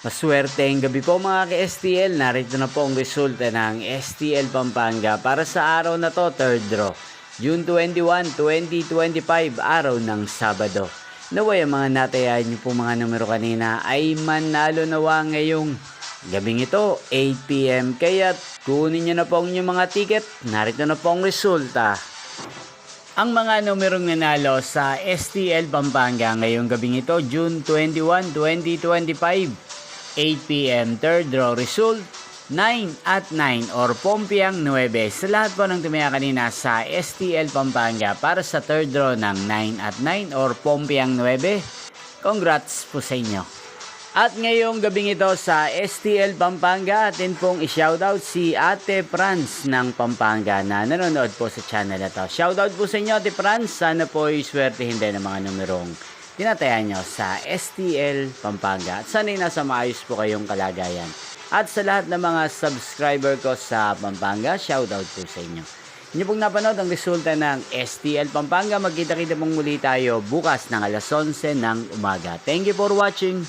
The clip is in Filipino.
Maswerteng gabi po mga ka-STL. Narito na po ang resulta ng STL Pampanga para sa araw na to, 3rd draw. June 21, 2025, araw ng Sabado. Naway ang mga natayahan niyo po mga numero kanina ay manalo nawa ngayong gabing ito, 8 PM. Kaya kunin niyo na po ang inyong mga ticket. Narito na po ang resulta. Ang mga numerong nanalo sa STL Pampanga ngayong gabing ito, June 21, 2025. 8 PM, 3rd draw result, 9 at 9 or Pompiang 9. Sa lahat po ng tumaya kanina sa STL Pampanga para sa 3rd draw ng 9 at 9 or Pompiang 9, congrats po sa inyo. At ngayong gabing ito sa STL Pampanga, atin pong i-shoutout si Ate Franz ng Pampanga na nanonood po sa channel na to. Shoutout po sa inyo Ate Franz, sana po iswertehin din ng mga numerong tinatayan nyo sa STL Pampanga. At sana'y nasa maayos po kayong kalagayan. At sa lahat ng mga subscriber ko sa Pampanga, shoutout po sa inyo. Inyo pong napanood ang resulta ng STL Pampanga. Magkita-kita pong muli tayo bukas ng alas 11 ng umaga. Thank you for watching.